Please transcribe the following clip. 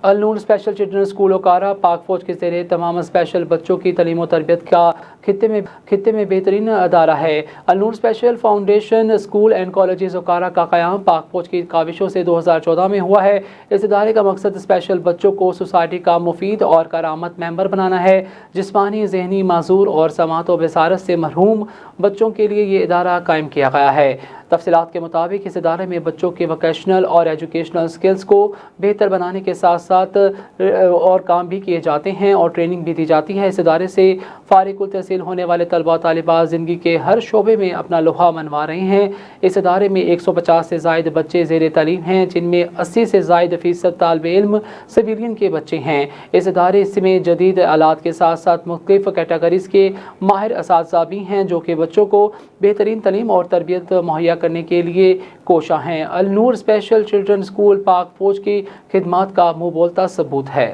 النور special children school اوکارا پاک فوج کے زیر تمام اسپیشل بچوں کی تعلیم و تربیت کا خطے میں بہترین ادارہ ہے۔ Al-Noor special foundation school and colleges Okara کا قیام پاک فوج کی کاوشوں سے 2014 میں ہوا ہے۔ اس ادارے کا مقصد اسپیشل بچوں کو سوسائٹی کا مفید اور کارآمد ممبر بنانا ہے۔ جسمانی، ذہنی معذور اور سماعت و بصارت سے محروم بچوں کے لیے یہ ادارہ قائم کیا گیا ہے۔ تفصیلات کے مطابق اس ادارے میں بچوں کے ووکیشنل اور ایجوکیشنل سکلز کو بہتر بنانے کے ساتھ ساتھ اور کام بھی کیے جاتے ہیں اور ٹریننگ بھی دی جاتی ہے۔ اس ادارے سے فارغ التحصیل ہونے والے طلباء طالبات زندگی کے ہر شعبے میں اپنا لوہا منوا رہے ہیں۔ اس ادارے میں 150 سے زائد بچے زیر تعلیم ہیں، جن میں 80 سے زائد فیصد طالب علم سویلین کے بچے ہیں۔ اس ادارے میں جدید آلات کے ساتھ ساتھ مختلف کیٹیگریز کے ماہر اساتذہ بھی ہیں، جو کہ بچوں کو بہترین تعلیم اور تربیت مہیا کرنے کے لیے کوشاں ہیں۔ النور اسپیشل چلڈرن اسکول پاک فوج کی خدمات کا منہ بولتا ثبوت ہے۔